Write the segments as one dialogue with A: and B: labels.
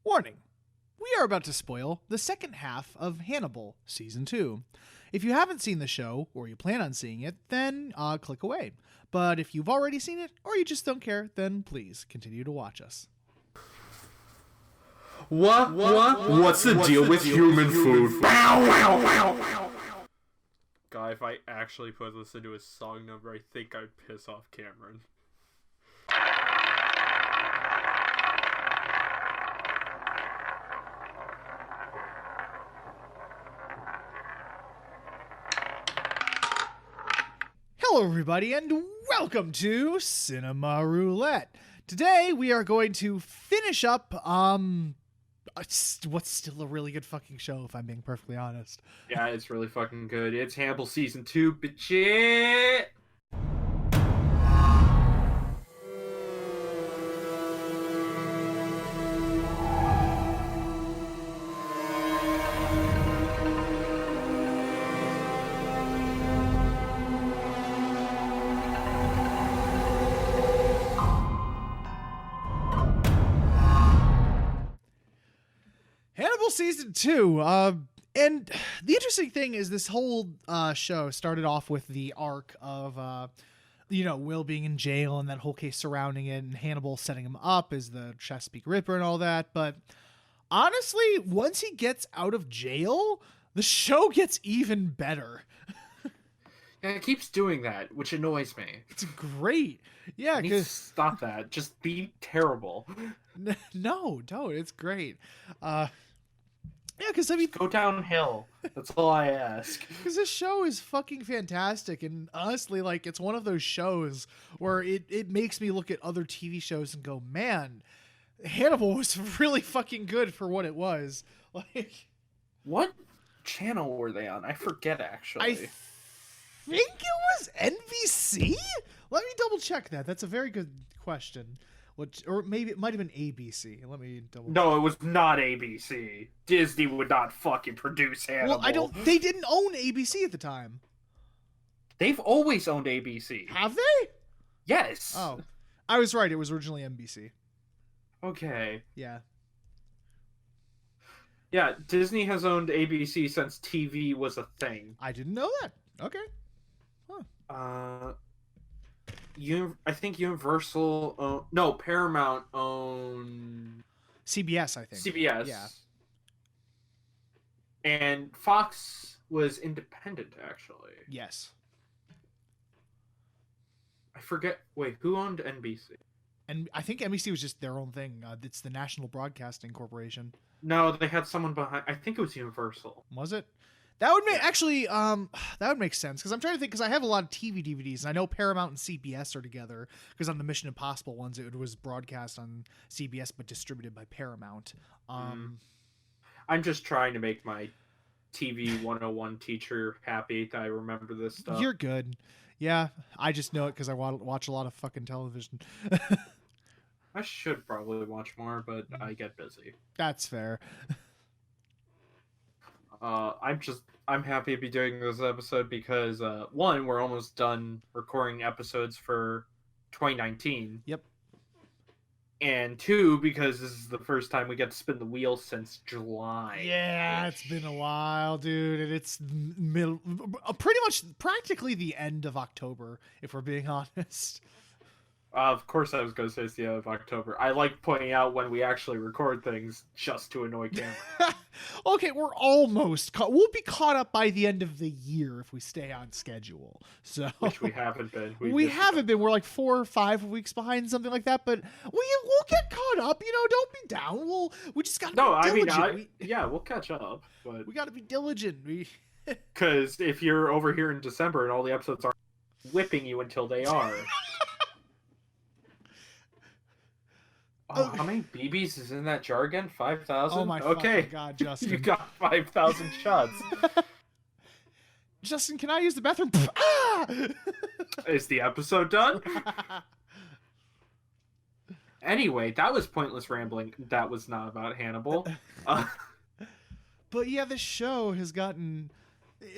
A: Warning! We are about to spoil the second half of Hannibal Season 2. If you haven't seen the show, or you plan on seeing it, then click away. But if you've already seen it, or you just don't care, then please continue to watch us.
B: What's the deal with human food?
C: God, if I actually put this into a song number, I think I'd piss off Cameron.
A: Hello everybody and welcome to Cinema Roulette. Today we are going to finish up what's still a really good fucking show, if I'm being perfectly honest.
C: Yeah, it's really fucking good. It's Hannibal Season 2, bitch.
A: Hannibal Season 2, and the interesting thing is this whole show started off with the arc of, Will being in jail and that whole case surrounding it, and Hannibal setting him up as the Chesapeake Ripper and all that, but honestly, once he gets out of jail, the show gets even better.
C: Yeah, it keeps doing that, which annoys me.
A: It's great. Yeah,
C: because stop that. Just be terrible.
A: No, don't. It's great. Yeah, because I mean,
C: go downhill. That's all I ask.
A: Because this show is fucking fantastic, and honestly, like, it's one of those shows where it makes me look at other TV shows and go, man, Hannibal was really fucking good for what it was. Like,
C: what channel were they on? I forget actually.
A: I think it was NBC. Let me double check that. That's a very good question. Or maybe it might have been ABC. Let me double.
C: No, it was not ABC. Disney would not fucking produce Hannibal.
A: Well, they didn't own ABC at the time.
C: They've always owned ABC.
A: Have they?
C: Yes.
A: Oh, I was right. It was originally NBC.
C: Okay.
A: Yeah.
C: Yeah, Disney has owned ABC since TV was a thing.
A: I didn't know that. Okay.
C: Huh. I think Universal Paramount owned
A: CBS, I think.
C: CBS.
A: Yeah.
C: And Fox was independent, actually.
A: Yes.
C: I forget. Wait, who owned NBC?
A: And I think NBC was just their own thing. It's the National Broadcasting Corporation.
C: No, they had someone behind. I think it was Universal.
A: Was it? That would make that would make sense, because I'm trying to think, because I have a lot of TV DVDs and I know Paramount and CBS are together, because on the Mission Impossible ones it was broadcast on CBS but distributed by Paramount.
C: I'm just trying to make my TV 101 teacher happy that I remember this stuff.
A: You're good. Yeah, I just know it because I watch a lot of fucking television.
C: I should probably watch more, but I get busy.
A: That's fair.
C: I'm happy to be doing this episode because one, we're almost done recording episodes for 2019.
A: Yep. And
C: two, because this is the first time we get to spin the wheel since July.
A: Yeah, it's been a while, dude, and it's pretty much practically the end of October, if we're being honest.
C: Of course I was going to say it's the end of October. I like pointing out when we actually record things just to annoy Cameron.
A: Okay, we're almost we'll be caught up by the end of the year if we stay on schedule. So
C: which we haven't been.
A: We haven't been. We're like 4 or 5 weeks behind, something like that. But we'll get caught up. Don't be down. We just got to be diligent.
C: We'll catch up. But
A: we got to be diligent.
C: Because if you're over here in December and all the episodes are whipping you until they are. Oh, how many BBs is in that jar again? 5,000?
A: Oh my God, Justin.
C: You got 5,000 shots.
A: Justin, can I use the bathroom?
C: Is the episode done? Anyway, that was pointless rambling. That was not about Hannibal.
A: But yeah, this show has gotten,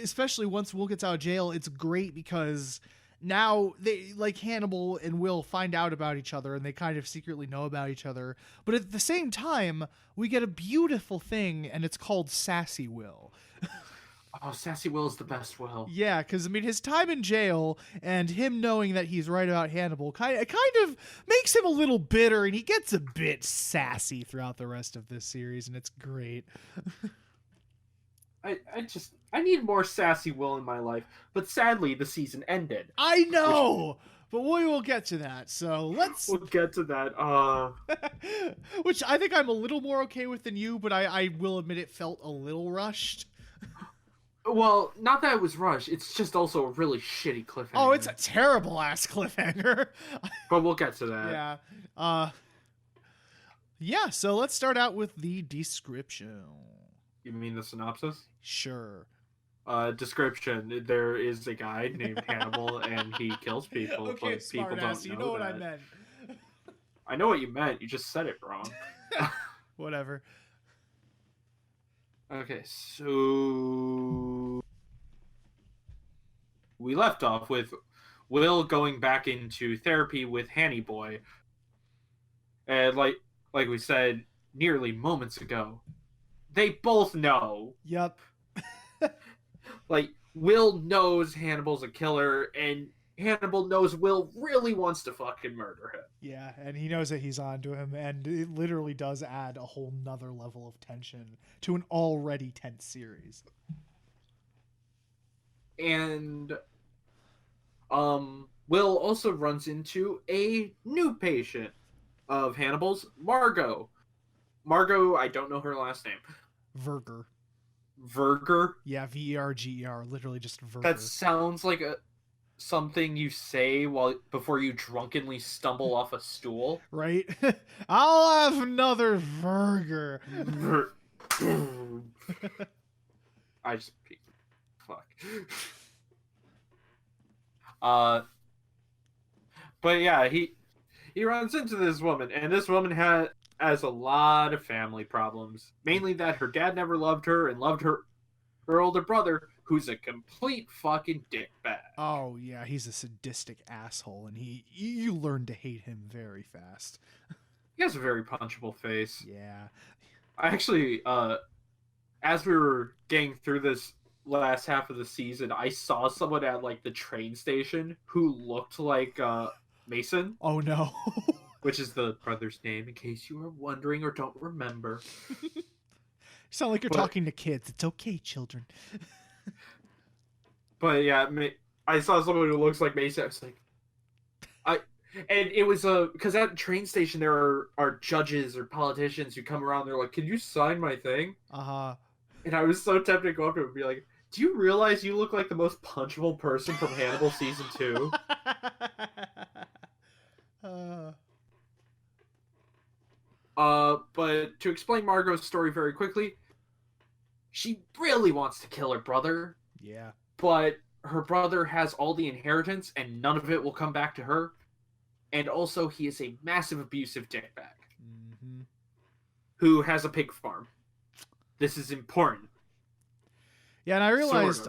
A: especially once Will gets out of jail, it's great because now they like Hannibal and Will find out about each other, and they kind of secretly know about each other. But at the same time, we get a beautiful thing, and it's called Sassy Will.
C: Oh, Sassy Will is the best Will.
A: Yeah, because I mean, his time in jail and him knowing that he's right about Hannibal kind of makes him a little bitter, and he gets a bit sassy throughout the rest of this series, and it's great.
C: I need more Sassy Will in my life, but sadly the season ended.
A: I know, but we will get to that. So we'll
C: get to that.
A: Which I think I'm a little more okay with than you, but I will admit it felt a little rushed.
C: Well, not that it was rushed. It's just also a really shitty cliffhanger.
A: Oh, it's a terrible ass cliffhanger.
C: But we'll get to that.
A: Yeah. Yeah. So let's start out with the description.
C: You mean the synopsis?
A: Sure.
C: Description. There is a guy named Hannibal, and he kills people.
A: Okay,
C: but people
A: smartass.
C: don't
A: You know what I meant.
C: I know what you meant. You just said it wrong.
A: Whatever.
C: Okay, so we left off with Will going back into therapy with Hanny Boy, and like we said nearly moments ago, they both know.
A: Yep.
C: Like, Will knows Hannibal's a killer, and Hannibal knows Will really wants to fucking murder him.
A: Yeah, and he knows that he's onto him, and it literally does add a whole nother level of tension to an already tense series.
C: And Will also runs into a new patient of Hannibal's, Margot. Margot, I don't know her last name.
A: Verger.
C: Verger?
A: Yeah, Verger, literally just Verger.
C: That sounds like something you say before you drunkenly stumble off a stool.
A: Right? I'll have another Verger.
C: I just fuck. But yeah, he runs into this woman, and this woman has a lot of family problems. Mainly that her dad never loved her and loved her older brother, who's a complete fucking dickbag.
A: Oh yeah, he's a sadistic asshole, and you learn to hate him very fast.
C: He has a very punchable face.
A: Yeah.
C: I actually, as we were getting through this last half of the season, I saw someone at like the train station who looked like Mason.
A: Oh no.
C: Which is the brother's name, in case you were wondering or don't remember.
A: You sound like you're talking to kids. It's okay, children.
C: But yeah, I saw someone who looks like Mason. I was like, and it was because at the train station there are judges or politicians who come around. They're like, "Can you sign my thing?" And I was so tempted to go up to him and be like, "Do you realize you look like the most punchable person from Hannibal season 2?" But to explain Margot's story very quickly, she really wants to kill her brother.
A: Yeah.
C: But her brother has all the inheritance and none of it will come back to her. And also he is a massive abusive dickbag.
A: Mm-hmm.
C: Who has a pig farm. This is important.
A: Yeah, and I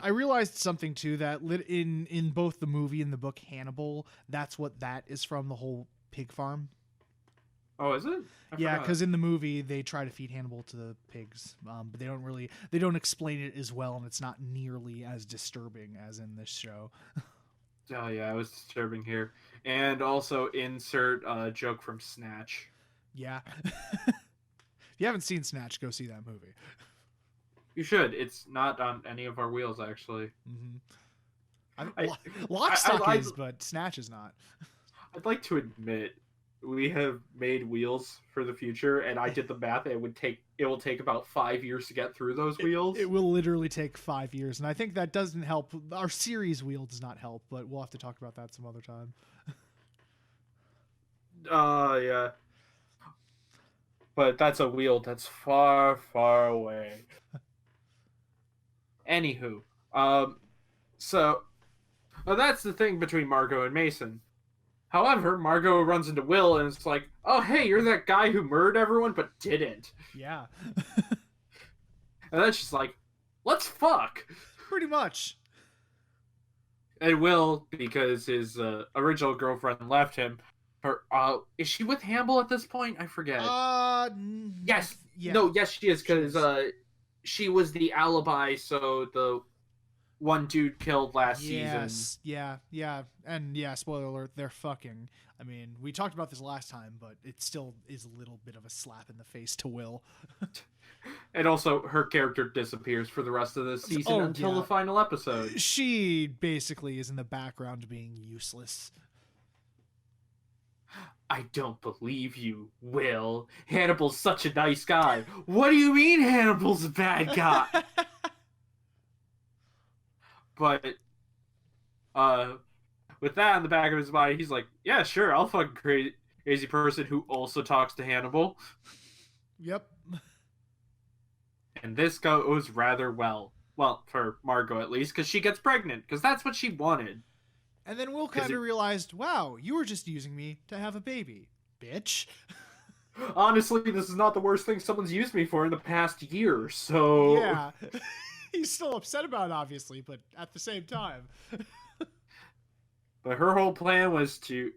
A: realized something too, that in both the movie and the book Hannibal, that's what that is from, the whole pig farm.
C: Oh, is it?
A: Yeah, because in the movie they try to feed Hannibal to the pigs, but they don't explain it as well, and it's not nearly as disturbing as in this show.
C: Oh yeah, it was disturbing here. And also insert a joke from Snatch.
A: Yeah. If you haven't seen Snatch, go see that movie.
C: You should. It's not on any of our wheels, actually.
A: Mm-hmm. Lock, Stock is, but Snatch is not.
C: I'd like to admit we have made wheels for the future, and I did the math. It will take about 5 years to get through those wheels.
A: It will literally take 5 years, and I think that doesn't help. Our series wheel does not help, but we'll have to talk about that some other time.
C: Yeah. But that's a wheel that's far, far away. Anywho, so that's the thing between Margot and Mason. However, Margot runs into Will and it's like, "Oh, hey, you're that guy who murdered everyone but didn't."
A: Yeah.
C: And then she's like, "Let's fuck."
A: Pretty much.
C: And Will, because his original girlfriend left him. Her is she with Hannibal at this point? I forget. Yes.
A: Yeah.
C: No, yes, she is, because she was the alibi, so the one dude killed last season.
A: Yeah. And yeah, spoiler alert, they're fucking. I mean, we talked about this last time, but it still is a little bit of a slap in the face to Will.
C: And also, her character disappears for the rest of the season until the final episode.
A: She basically is in the background being useless.
C: I don't believe you, Will. Hannibal's such a nice guy. What do you mean Hannibal's a bad guy? But, with that in the back of his mind, he's like, yeah, sure, I'll fuck a crazy person who also talks to Hannibal.
A: Yep.
C: And this goes rather well. Well, for Margot at least, because she gets pregnant, because that's what she wanted.
A: And then Will kind of realized, wow, you were just using me to have a baby, bitch.
C: Honestly, this is not the worst thing someone's used me for in the past year, so...
A: Yeah. He's still upset about it, obviously, but at the same time.
C: But her whole plan was to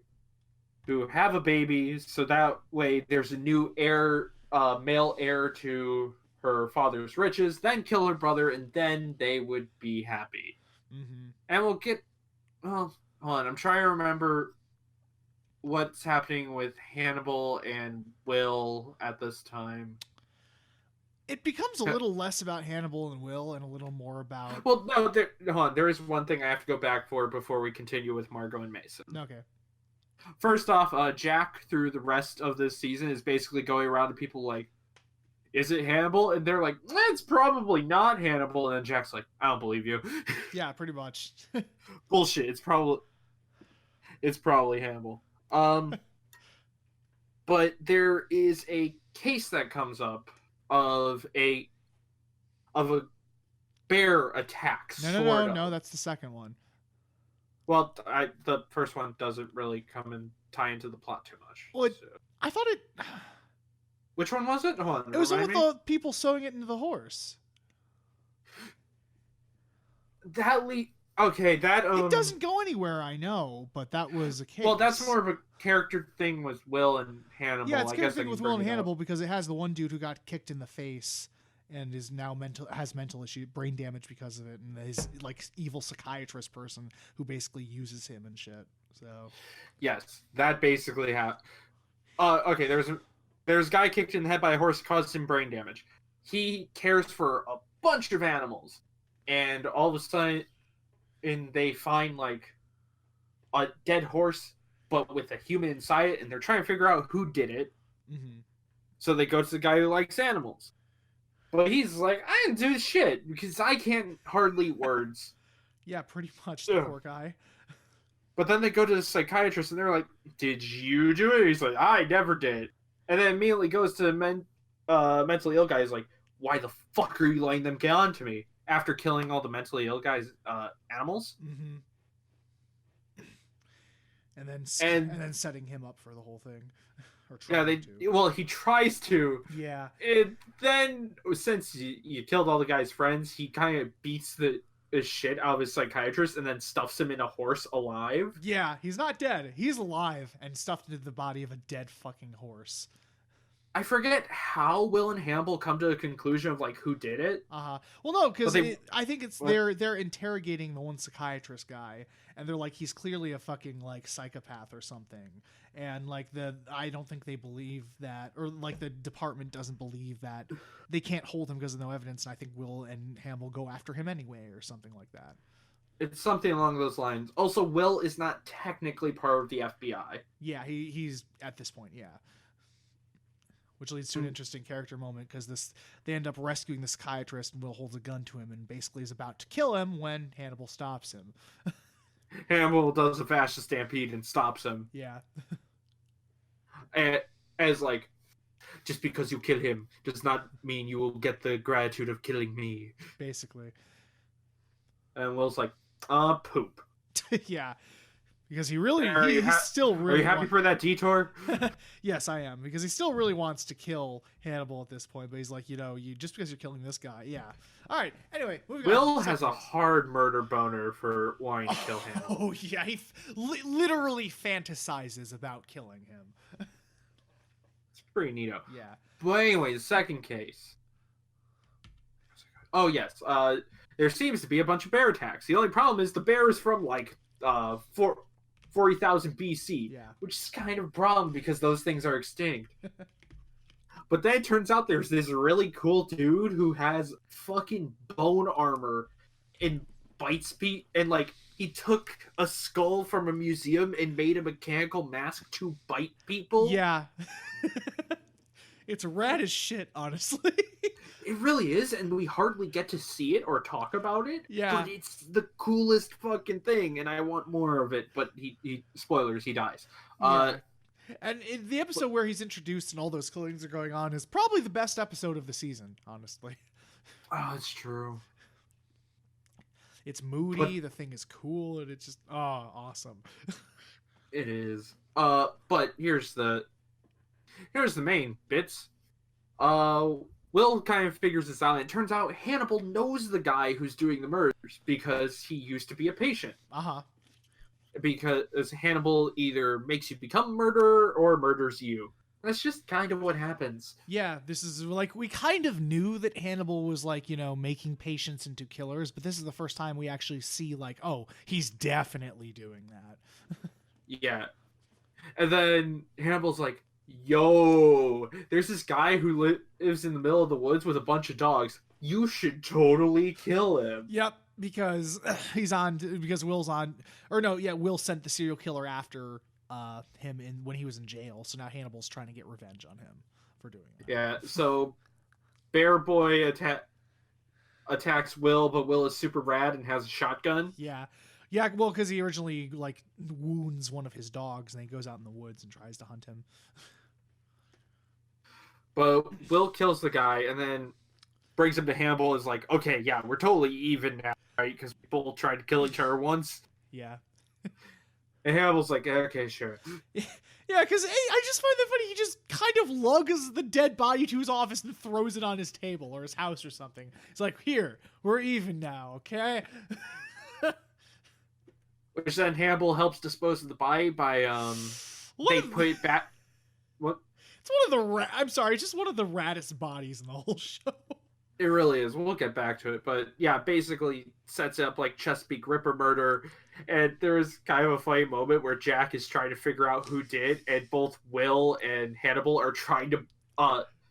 C: have a baby, so that way there's a new heir, male heir to her father's riches, then kill her brother, and then they would be happy.
A: Mm-hmm.
C: And we'll get... Well, hold on. I'm trying to remember what's happening with Hannibal and Will at this time.
A: It becomes a little less about Hannibal and Will and a little more about...
C: Well, no, hold on. There is one thing I have to go back for before we continue with Margot and Mason.
A: Okay.
C: First off, Jack, through the rest of this season, is basically going around to people like, is it Hannibal? And they're like, it's probably not Hannibal. And then Jack's like, I don't believe you.
A: Yeah, pretty much.
C: Bullshit. It's probably Hannibal. But there is a case that comes up of a bear attack.
A: No, that's the second one.
C: Well, the first one doesn't really come and tie into the plot too much.
A: Well, I thought it...
C: Which one was it? Hold on,
A: it was the one with the people sewing it into the horse.
C: Okay, that
A: it doesn't go anywhere, I know, but that was a case.
C: Well, that's more of a character thing with Will and Hannibal.
A: Yeah, it's a character thing with Will and Hannibal because it has the one dude who got kicked in the face and is now has mental issue, brain damage because of it, and his like evil psychiatrist person who basically uses him and shit. So
C: yes, that basically happened. Okay, there's a guy kicked in the head by a horse, caused him brain damage. He cares for a bunch of animals, and all of a sudden, they find like a dead horse, but with a human inside it, and they're trying to figure out who did it.
A: Mm-hmm.
C: So they go to the guy who likes animals, but he's like, I didn't do shit because I can't hardly words.
A: Yeah, pretty much. The poor guy.
C: But then they go to the psychiatrist, and they're like, "Did you do it?" He's like, "I never did." And then immediately goes to the mentally ill guy. He's like, "Why the fuck are you letting them get on to me after killing all the mentally ill guys' animals?"
A: Mm-hmm. And then setting him up for the whole thing. Or
C: he tries to.
A: Yeah.
C: And then, since you killed all the guy's friends, he kind of beats the shit out of his psychiatrist and then stuffs him in a horse alive.
A: Yeah, he's not dead. He's alive and stuffed into the body of a dead fucking horse.
C: I forget how Will and Hannibal come to a conclusion of like who did it.
A: Well, no, because I think it's they're interrogating the one psychiatrist guy, and they're like, he's clearly a fucking like psychopath or something, and like I don't think they believe that, or like the department doesn't believe that they can't hold him because of no evidence, and I think Will and Hannibal go after him anyway or something like that.
C: It's something along those lines. Also, Will is not technically part of the FBI.
A: Yeah, he's at this point, yeah. Which leads to an interesting character moment because they end up rescuing the psychiatrist, and Will holds a gun to him and basically is about to kill him when Hannibal stops him.
C: Hannibal does a fascist stampede and stops him.
A: Yeah.
C: As like, just because you kill him does not mean you will get the gratitude of killing me.
A: Basically.
C: And Will's like, poop.
A: Yeah. because he really
C: Are you
A: still really.
C: Are you happy for that detour?
A: Yes, I am, because he still really wants to kill Hannibal at this point. But he's like, you just because you're killing this guy, yeah. All right. Anyway, moving on.
C: Will has a hard murder boner for wanting to kill Hannibal.
A: Oh yeah, he literally fantasizes about killing him.
C: It's pretty neato.
A: Yeah.
C: But anyway, the second case. Oh yes, there seems to be a bunch of bear attacks. The only problem is the bear is from like 40,000 BC, which is kind of a problem because those things are extinct. But then it turns out there's this really cool dude who has fucking bone armor and bites people, and like he took a skull from a museum and made a mechanical mask to bite people.
A: Yeah. It's rad as shit, honestly.
C: It really is, and we hardly get to see it or talk about it.
A: Yeah.
C: But it's the coolest fucking thing, and I want more of it. But he spoilers, he dies.
A: Yeah. And in the episode where he's introduced and all those killings are going on is probably the best episode of the season, honestly.
C: Oh, it's true.
A: It's moody, the thing is cool, and it's just awesome.
C: It is. But here's the main bits. Will kind of figures this out, and it turns out Hannibal knows the guy who's doing the murders because he used to be a patient. Because Hannibal either makes you become a murderer or murders you. That's just kind of what happens.
A: Yeah, this is like, we kind of knew that Hannibal was like, making patients into killers, but this is the first time we actually see like, oh, he's definitely doing that.
C: Yeah. And then Hannibal's like, yo, there's this guy who lives in the middle of the woods with a bunch of dogs. You should totally kill him.
A: Yep, because Will's on, Will sent the serial killer after him when he was in jail. So now Hannibal's trying to get revenge on him for doing that.
C: Yeah, so Bear Boy attacks Will, but Will is super rad and has a shotgun.
A: Yeah. Yeah, well, because he originally like wounds one of his dogs, and he goes out in the woods and tries to hunt him.
C: But Will kills the guy, and then brings him to Hannibal. Is like, okay, yeah, we're totally even now, right? Because people tried to kill each other once.
A: Yeah.
C: And Hannibal's like, okay, sure.
A: Yeah, because I just find that funny. He just kind of lugs the dead body to his office and throws it on his table or his house or something. It's like, here, we're even now, okay?
C: Which then Hannibal helps dispose of the body by they put it back. What?
A: It's one of the I'm sorry, just one of the raddest bodies in the whole show.
C: It really is. We'll get back to it, but yeah, basically sets up like Chesapeake Ripper murder, and there's kind of a funny moment where Jack is trying to figure out who did, and both Will and Hannibal are trying to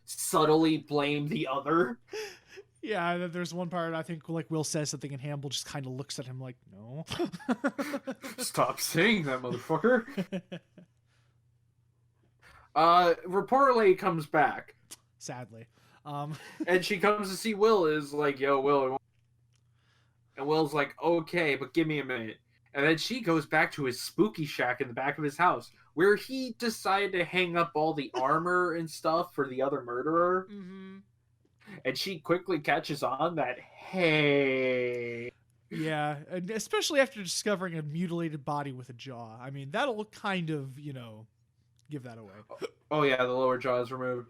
C: subtly blame the other.
A: Yeah, and then there's one part I think like Will says something and Hannibal just kind of looks at him like, no.
C: Stop saying that, motherfucker. Reportedly comes back.
A: Sadly.
C: And she comes to see Will, is like, yo, Will. And Will's like, okay, but give me a minute. And then she goes back to his spooky shack in the back of his house, where he decided to hang up all the armor and stuff for the other murderer.
A: Mm-hmm.
C: And she quickly catches on that, hey.
A: Yeah, and especially after discovering a mutilated body with a jaw. I mean, that'll kind of, give that away.
C: Oh yeah, the lower jaw is removed.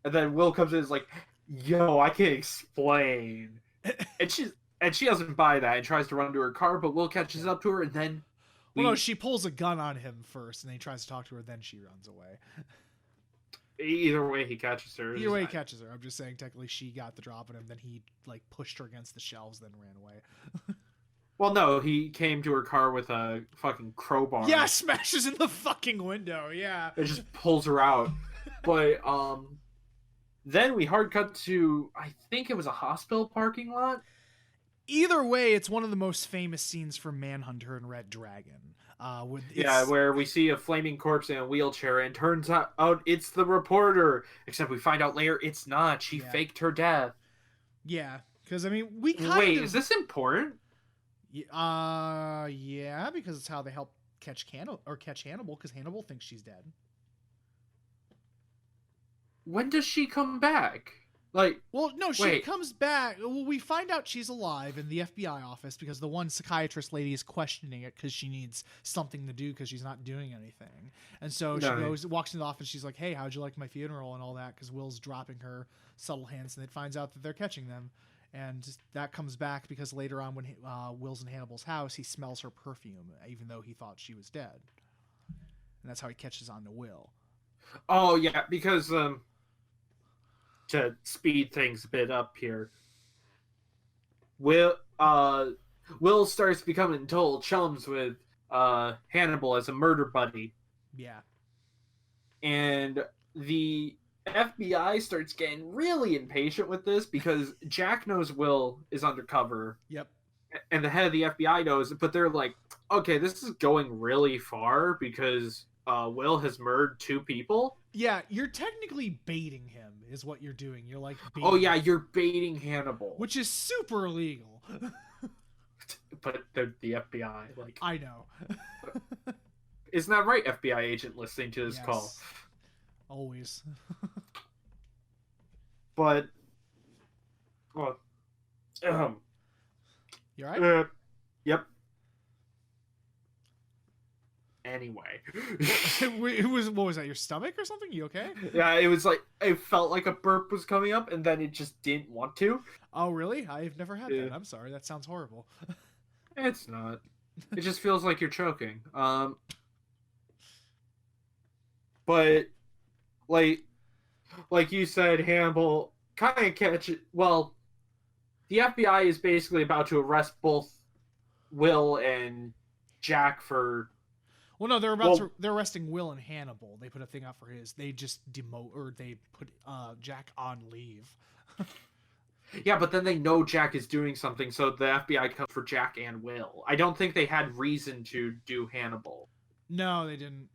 C: And then Will comes in and is like, yo, I can explain. and she doesn't buy that and tries to run to her car, but Will catches up to her, and then
A: no, she pulls a gun on him first, and then he tries to talk to her, then she runs away.
C: Either way, he catches her.
A: Either way, he catches her. I'm just saying, technically, she got the drop on him, then he pushed her against the shelves, then ran away.
C: Well, no, he came to her car with a fucking crowbar.
A: Yeah, smashes in the fucking window, yeah.
C: It just pulls her out. But, then we hard cut to, I think it was a hospital parking lot?
A: Either way, it's one of the most famous scenes from Manhunter and Red Dragon.
C: Where we see a flaming corpse in a wheelchair, and turns out it's the reporter. Except we find out later it's not. She faked her death.
A: Yeah, because, I mean, we
C: is this important?
A: Yeah, because it's how they help catch Hannibal, because Hannibal thinks she's dead.
C: When does she come back? Like,
A: well, no, she
C: wait.
A: comes back. Well, we find out she's alive in the FBI office because the one psychiatrist lady is questioning it because she needs something to do because she's not doing anything. And so she walks into the office. She's like, "Hey, how'd you like my funeral and all that?" Because Will's dropping her subtle hints, and it finds out that they're catching them. And that comes back because later on, when Will's in Hannibal's house, he smells her perfume, even though he thought she was dead. And that's how he catches on to Will.
C: Oh yeah, because to speed things a bit up here, Will starts becoming total chums with Hannibal as a murder buddy.
A: Yeah.
C: And the FBI starts getting really impatient with this because Jack knows Will is undercover.
A: Yep.
C: And the head of the FBI knows, but they're like, okay, this is going really far because Will has murdered 2 people.
A: Yeah, you're technically baiting him, is what you're doing. You're like,
C: oh yeah, you're baiting Hannibal,
A: which is super illegal.
C: but they're the FBI. Like,
A: I know.
C: Isn't that right, FBI agent listening to this call?
A: Always.
C: But,
A: you alright?
C: Yep. Anyway,
A: what was that? Your stomach or something? You okay?
C: Yeah, it was like it felt like a burp was coming up, and then it just didn't want to.
A: Oh, really? I've never had that. I'm sorry. That sounds horrible.
C: It's not. It just feels like you're choking. But like you said, Hannibal kind of catch it. Well, the FBI is basically about to arrest both Will and Jack for.
A: Well, no, they're arresting Will and Hannibal. They put a thing out for his. They just they put Jack on leave.
C: Yeah, but then they know Jack is doing something, so the FBI comes for Jack and Will. I don't think they had reason to do Hannibal.
A: No, they didn't.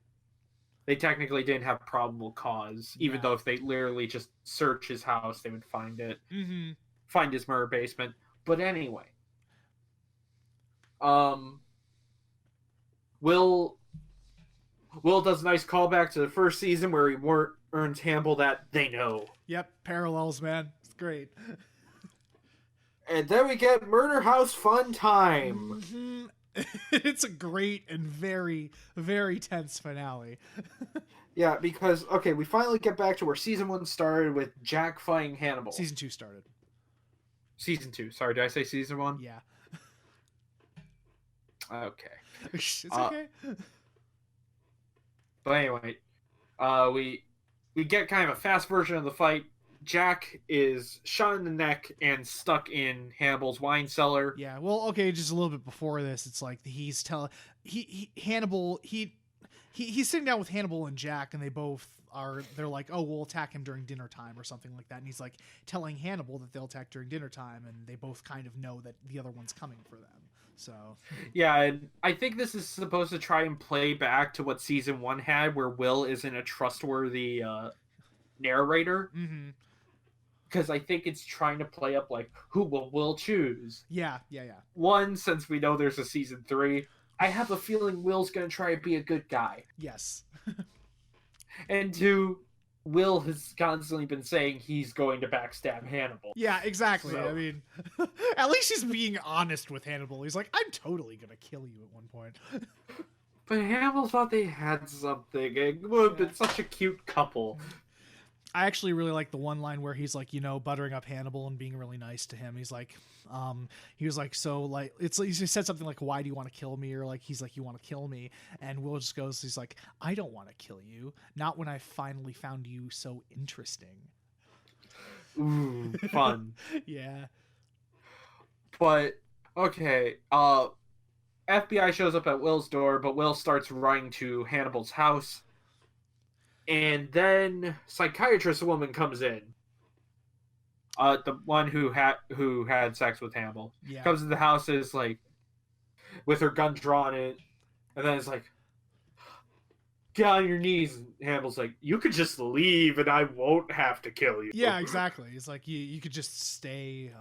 C: They technically didn't have probable cause, even though if they literally just search his house, they would find it.
A: Mm-hmm.
C: Find his murder basement. But anyway. Will does a nice callback to the first season where he earns Hannibal that they know.
A: Yep, parallels, man. It's great.
C: And then we get Murder House Fun Time.
A: Mm-hmm. It's a great and very, very tense finale.
C: Yeah, because, okay, we finally get back to where Season 1 started with Jack fighting Hannibal.
A: Season 2 started.
C: Season 2. Sorry, did I say Season 1?
A: Yeah.
C: Okay.
A: It's okay.
C: But anyway, we get kind of a fast version of the fight. Jack is shot in the neck and stuck in Hannibal's wine cellar.
A: Yeah, well, okay, just a little bit before this, it's like he's sitting down with Hannibal and Jack, and they're like, oh, we'll attack him during dinner time or something like that. And he's like telling Hannibal that they'll attack during dinner time, and they both kind of know that the other one's coming for them. So
C: yeah, and I think this is supposed to try and play back to what Season 1 had, where Will isn't a trustworthy narrator.
A: Mm-hmm.
C: Because I think it's trying to play up like, who will Will choose?
A: Yeah.
C: One, since we know there's a Season 3, I have a feeling Will's going to try to be a good guy.
A: Yes.
C: And 2, Will has constantly been saying he's going to backstab Hannibal.
A: Yeah, exactly.
C: So.
A: I mean, at least he's being honest with Hannibal. He's like, I'm totally going to kill you at one point.
C: But Hannibal thought they had something. It would have been such a cute couple.
A: I actually really like the one line where he's like, buttering up Hannibal and being really nice to him. He's like, he was like, so like, he said something like, why do you want to kill me? Or like, he's like, you want to kill me? And Will just goes, he's like, I don't want to kill you. Not when I finally found you so interesting.
C: Ooh, fun.
A: Yeah.
C: But, okay, FBI shows up at Will's door, but Will starts running to Hannibal's house. And then psychiatrist woman comes in. The one who had sex with Hannibal.
A: Yeah.
C: Comes in the house, is like, with her gun drawn in, and then it's like, get on your knees. And Hannibal's like, you could just leave and I won't have to kill you.
A: Yeah, exactly. It's like, you could just stay,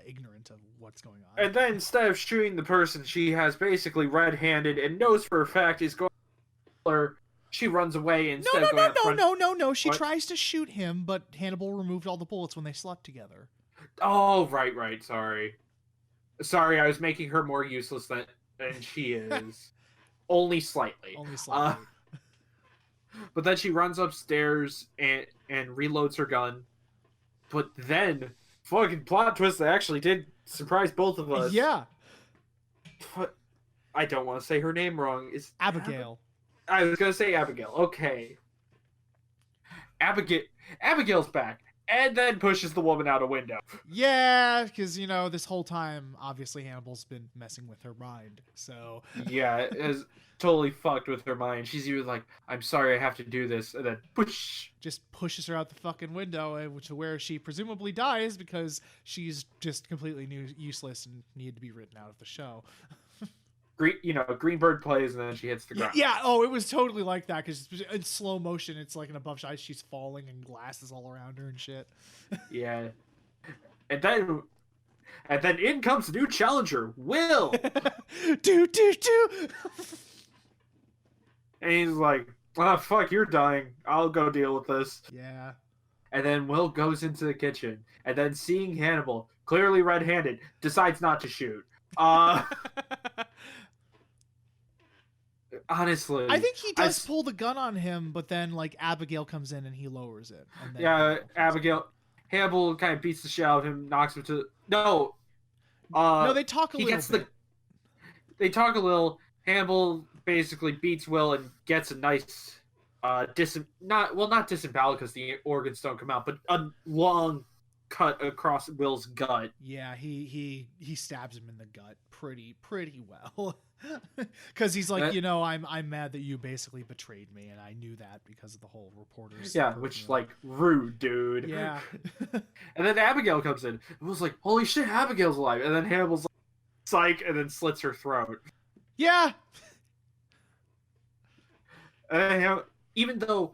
A: ignorant of what's going on.
C: And then instead of shooting the person she has basically red-handed and knows for a fact is going to kill her, she runs away instead
A: No,
C: of going up front.
A: no. She
C: What?
A: tries to shoot him, but Hannibal removed all the bullets when they slept together.
C: Oh, right. Sorry, I was making her more useless than she is. Only slightly.
A: Only slightly.
C: But then she runs upstairs and reloads her gun. But then, fucking plot twist that actually did surprise both of us.
A: Yeah.
C: But I don't want to say her name wrong. It's
A: Abigail.
C: I was gonna say Abigail. Okay. Abigail's back. And then pushes the woman out a window.
A: Yeah, because, this whole time, obviously Hannibal's been messing with her mind, so...
C: Yeah, it is totally fucked with her mind. She's even like, I'm sorry I have to do this, and then push.
A: Just pushes her out the fucking window, which where she presumably dies because she's just completely useless and needed to be written out of the show.
C: Greenberg plays, and then she hits the ground.
A: Yeah, oh, it was totally like that, because in slow motion, it's like an above shot, she's falling and glass is all around her and shit.
C: Yeah. And then in comes the new challenger, Will!
A: do.
C: And he's like, oh, fuck, you're dying. I'll go deal with this.
A: Yeah.
C: And then Will goes into the kitchen, and then seeing Hannibal, clearly red-handed, decides not to shoot. Honestly,
A: I think he does pull the gun on him, but then Abigail comes in and he lowers it. And then
C: Hannibal kind of beats the shit out of him, knocks him to no.
A: They talk a little bit.
C: They talk a little. Hannibal basically beats Will and gets a nice not disembowel because the organs don't come out, but a long cut across Will's gut.
A: Yeah, he stabs him in the gut pretty well. Because he's like, I'm mad that you basically betrayed me, and I knew that because of the whole reporters.
C: Yeah, which rude, dude.
A: Yeah.
C: And then Abigail comes in. It was like, holy shit, Abigail's alive. And then Hannibal's like, psych, and then slits her throat.
A: Yeah.
C: And even though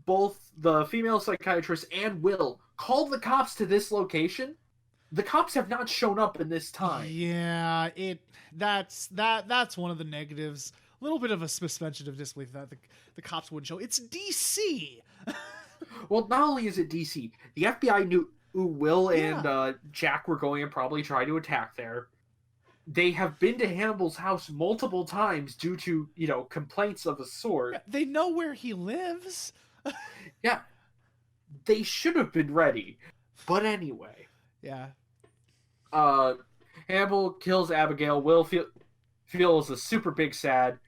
C: both the female psychiatrist and Will called the cops to this location, the cops have not shown up in this time.
A: Yeah, that's one of the negatives. A little bit of a suspension of disbelief that the cops wouldn't show. It's DC.
C: Well, not only is it DC, the FBI knew Will and Jack were going to probably try to attack there. They have been to Hannibal's house multiple times due to, complaints of a sort.
A: Yeah, they know where he lives.
C: Yeah. They should have been ready. But anyway.
A: Yeah.
C: Hannibal kills Abigail. Will feels a super big sad.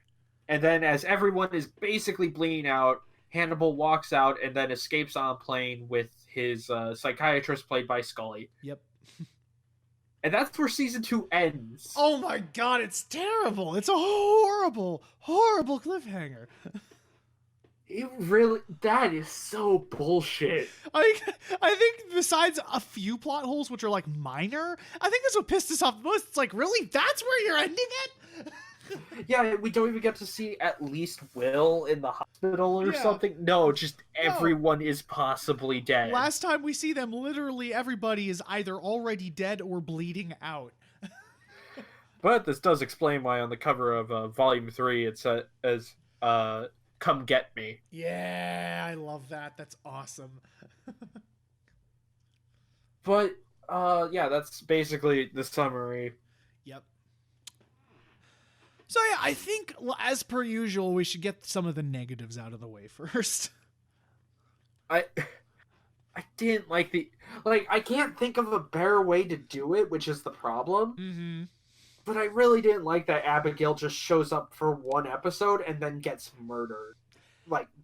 C: And then as everyone is basically bleeding out, Hannibal walks out and then escapes on a plane with his psychiatrist played by Scully.
A: Yep.
C: And that's where season 2 ends.
A: Oh my god, it's terrible. It's a horrible cliffhanger.
C: That is so bullshit.
A: I think besides a few plot holes, which are minor, I think that's what pissed us off the most. It's like, really? That's where you're ending it?
C: Yeah, we don't even get to see at least Will in the hospital or something. No, just everyone is possibly dead.
A: Last time we see them, literally everybody is either already dead or bleeding out.
C: But this does explain why on the cover of Volume 3 it says, come get me.
A: Yeah, I love that. That's awesome.
C: But, that's basically the summary.
A: Yep. So yeah, I think, as per usual, we should get some of the negatives out of the way first.
C: I didn't like I can't think of a better way to do it, which is the problem.
A: Mm-hmm.
C: But I really didn't like that Abigail just shows up for one episode and then gets murdered,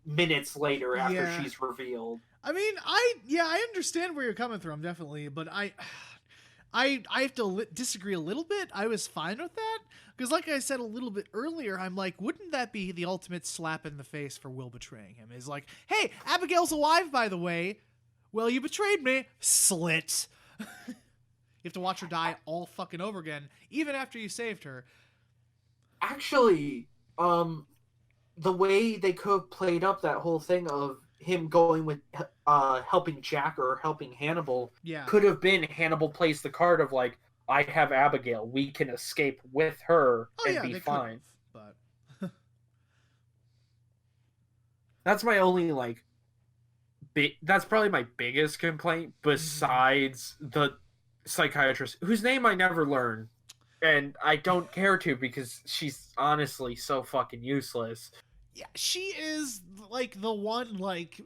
C: minutes later after she's revealed.
A: I mean, I understand where you're coming from, definitely, but I have to disagree a little bit. I was fine with that, because like I said a little bit earlier, I'm like, wouldn't that be the ultimate slap in the face for Will betraying him? Is like, hey, Abigail's alive, by the way. Well, you betrayed me. Slit. You have to watch her die all fucking over again, even after you saved her.
C: Actually, the way they could have played up that whole thing of him going with helping Jack or helping Hannibal could have been Hannibal plays the card of I have Abigail, we can escape with her and be fine.
A: But
C: That's my only like that's probably my biggest complaint besides the psychiatrist whose name I never learn, and I don't care to because she's honestly so fucking useless.
A: Yeah, she is like the one, like,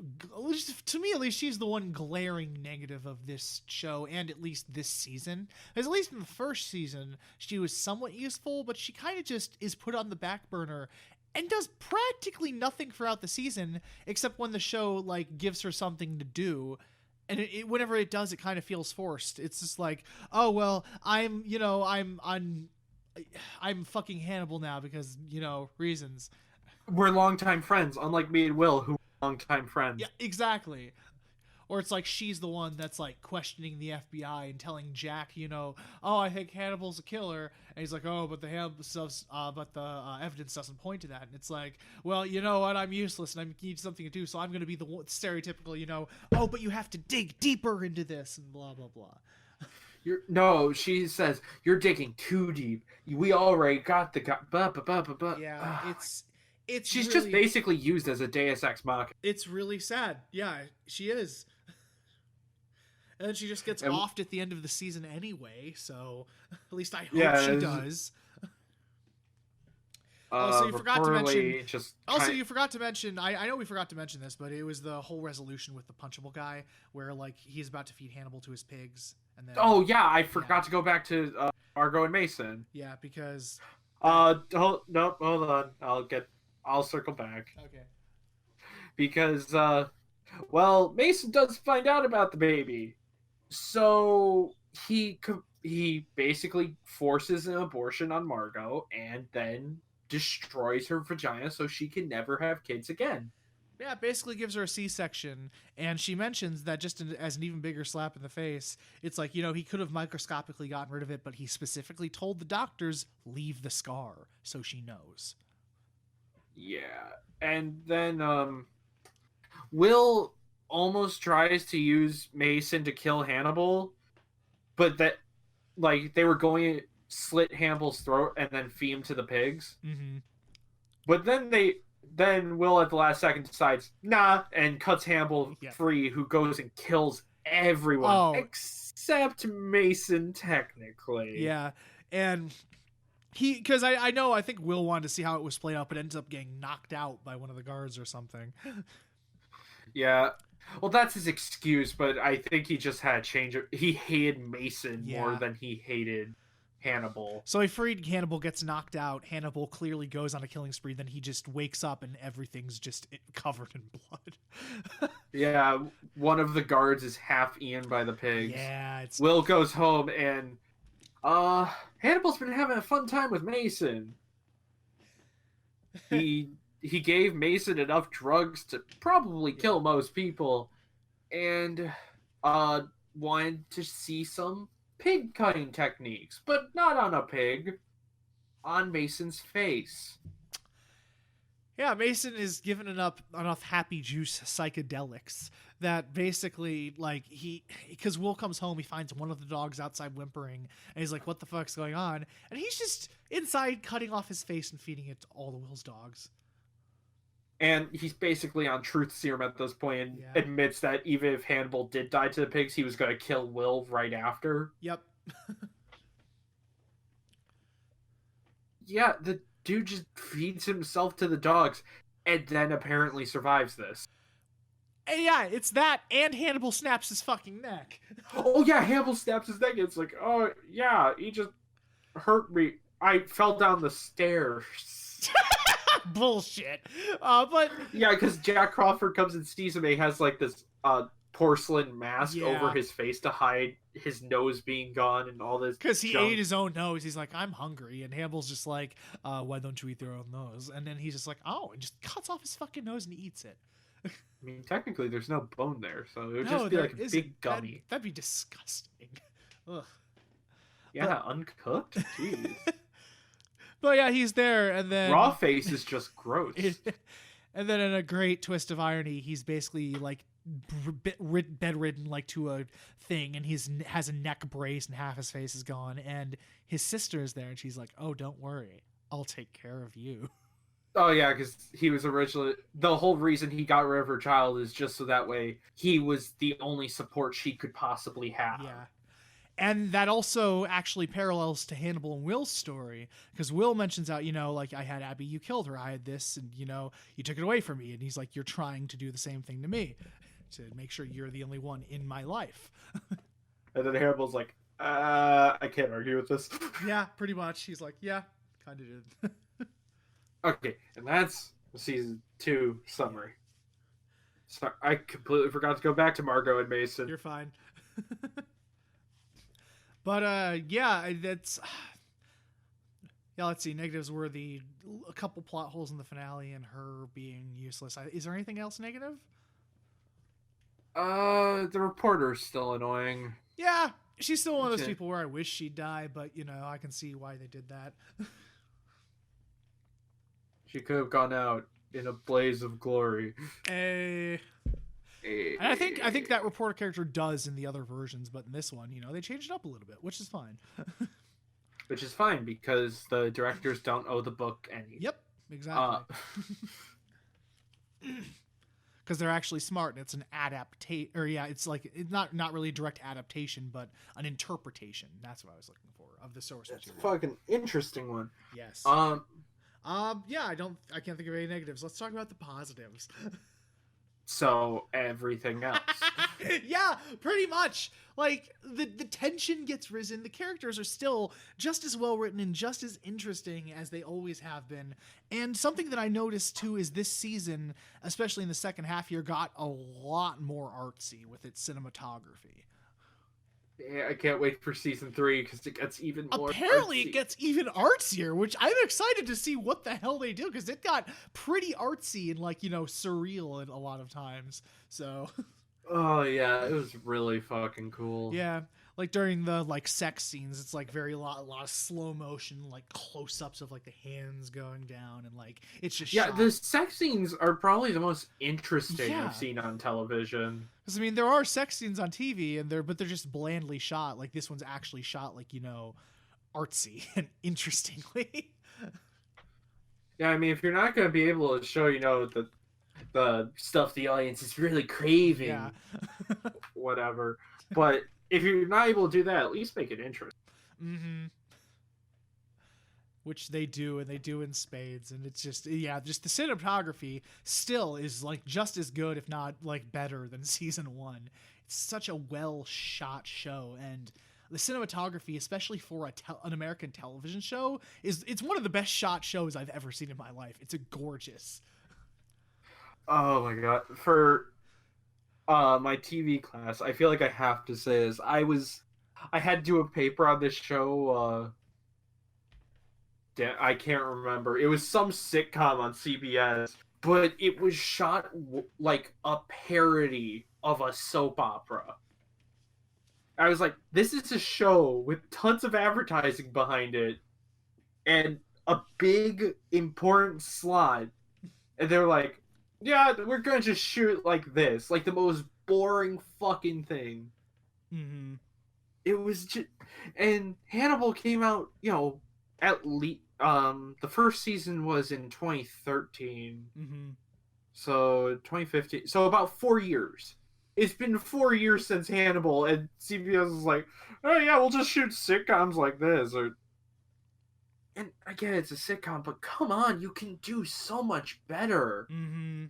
A: to me at least, she's the one glaring negative of this show, and at least this season. Because at least in the first season, she was somewhat useful, but she kind of just is put on the back burner and does practically nothing throughout the season, except when the show like gives her something to do. And whenever it does, it kind of feels forced. It's just like, oh well, I'm fucking Hannibal now because reasons.
C: We're longtime friends, unlike me and Will, who are longtime friends.
A: Yeah, exactly. Or it's like she's the one that's like questioning the FBI and telling Jack, oh, I think Hannibal's a killer, and he's like, oh, but the evidence doesn't point to that. And it's like, well, you know what? I'm useless and I need something to do, so I'm going to be the stereotypical, oh, but you have to dig deeper into this and blah blah blah.
C: No, she says you're digging too deep. We already got the guy.
A: Yeah,
C: she's
A: really,
C: just basically used as a Deus Ex Machina.
A: It's really sad. Yeah, she is. And then she just gets offed at the end of the season anyway, so at least I hope she does. Also, you forgot to mention. I know we forgot to mention this, but it was the whole resolution with the punchable guy, where like he's about to feed Hannibal to his pigs, and then.
C: Oh yeah, I forgot to go back to Argo and Mason.
A: Yeah, because.
C: Hold on. I'll circle back.
A: Okay.
C: Because Mason does find out about the baby, so he basically forces an abortion on Margot and then destroys her vagina so she can never have kids again.
A: Yeah, basically gives her a C-section, and she mentions that just as an even bigger slap in the face, it's like, he could have microscopically gotten rid of it, but he specifically told the doctors, leave the scar, so she knows.
C: Yeah, and then Will almost tries to use Mason to kill Hannibal, but that, like, they were going to slit Hannibal's throat and then feed him to the pigs.
A: Mm-hmm.
C: But then Will at the last second decides, nah, and cuts Hannibal free, who goes and kills everyone except Mason, technically.
A: Yeah, and because I think Will wanted to see how it was played out, but ends up getting knocked out by one of the guards or something.
C: Yeah. Well, that's his excuse, but I think he just had a change of... He hated Mason more than he hated Hannibal.
A: So he freed Hannibal, gets knocked out. Hannibal clearly goes on a killing spree. Then he just wakes up and everything's just covered in blood.
C: Yeah, one of the guards is half eaten by the pigs.
A: Yeah,
C: Will goes home and Hannibal's been having a fun time with Mason. He gave Mason enough drugs to probably kill most people, and wanted to see some pig cutting techniques, but not on a pig, on Mason's face.
A: Yeah, Mason is given enough happy juice psychedelics that basically, like, because Will comes home, he finds one of the dogs outside whimpering, and he's like, what the fuck's going on? And he's just inside cutting off his face and feeding it to all of Will's dogs.
C: And he's basically on truth serum at this point and admits that even if Hannibal did die to the pigs, he was going to kill Will right after.
A: Yep.
C: Yeah, the dude just feeds himself to the dogs and then apparently survives this.
A: And yeah, it's that, and Hannibal snaps his fucking neck.
C: Oh yeah, Hannibal snaps his neck. It's like, oh yeah, he just hurt me. I fell down the stairs.
A: Bullshit. But
C: yeah, because Jack Crawford comes and sees him. And he has like this porcelain mask over his face to hide his nose being gone and all this.
A: Because he ate his own nose. He's like, I'm hungry, and Hannibal's just like, why don't you eat your own nose? And then he's just like, oh, and just cuts off his fucking nose and eats it.
C: I mean, technically, there's no bone there, so it would just be like a big gummy.
A: That'd be disgusting. Ugh.
C: Yeah, uncooked. Jeez.
A: But yeah, he's there, and then
C: raw face is just gross.
A: And then in a great twist of irony, he's basically like bedridden, like to a thing, and has a neck brace, and half his face is gone. And his sister is there, and she's like, "Oh, don't worry, I'll take care of you."
C: Oh yeah, because he was originally the whole reason he got rid of her child is just so that way he was the only support she could possibly have.
A: Yeah. And that also actually parallels to Hannibal and Will's story, because Will mentions out, like, I had Abby, you killed her, I had this, and you took it away from me. And he's like, you're trying to do the same thing to me, to make sure you're the only one in my life.
C: And then Hannibal's like, I can't argue with this.
A: Yeah, pretty much. He's like, yeah, kind of did.
C: Okay, and that's season 2 summary. Sorry, I completely forgot to go back to Margot and Mason.
A: You're fine. But yeah, that's yeah. Let's see. Negatives were a couple plot holes in the finale and her being useless. Is there anything else negative?
C: The reporter's still annoying.
A: Yeah, she's still one of those people where I wish she'd die, but I can see why they did that.
C: She could have gone out in a blaze of glory.
A: And I think that reporter character does in the other versions, but in this one, they changed it up a little bit, which is fine.
C: Which is fine because the directors don't owe the book any.
A: Yep, exactly. Because they're actually smart, and it's an adaptation, or it's like it's not really a direct adaptation, but an interpretation. That's what I was looking for of the source material.
C: It's a fucking interesting one.
A: Yes. Yeah, I can't think of any negatives. Let's talk about the positives.
C: So everything else.
A: Yeah, pretty much. Like the tension gets risen. The characters are still just as well written and just as interesting as they always have been. And something that I noticed too is this season, especially in the second half here, got a lot more artsy with its cinematography.
C: Yeah, I can't wait for season 3 because it gets even more.
A: Apparently,
C: artsy.
A: It gets even artsier, which I'm excited to see what the hell they do because it got pretty artsy and surreal a lot of times. So.
C: Oh yeah, it was really fucking cool.
A: Yeah, like during the sex scenes, it's very a lot of slow motion, close-ups of the hands going down, and it's just shot.
C: The sex scenes are probably the most interesting I've seen on television.
A: Because there are sex scenes on TV, but they're just blandly shot. Like this one's actually shot artsy and interestingly.
C: Yeah, I mean, if you're not going to be able to show the stuff the audience is really craving,
A: yeah.
C: whatever. But if you're not able to do that, at least make it interesting.
A: Mm-hmm. Which they do, and they do in spades, and it's just the cinematography still is just as good, if not better than season 1. It's such a well shot show, and the cinematography, especially for an American television show, it's one of the best shot shows I've ever seen in my life. It's gorgeous.
C: Oh my god! For my TV class, I feel like I have to say this. I had to do a paper on this show. I can't remember. It was some sitcom on CBS, but it was shot like a parody of a soap opera. I was like, this is a show with tons of advertising behind it and a big important slot. And they're like, yeah, we're going to just shoot like this. Like the most boring fucking thing.
A: Mm-hmm.
C: It was just... And Hannibal came out, at least... the first season was in 2013.
A: Mm-hmm.
C: So 2015. So about 4 years. It's been 4 years since Hannibal, and CBS is like, oh yeah, we'll just shoot sitcoms like this. And I get it's a sitcom, but come on, you can do so much better.
A: Mm-hmm.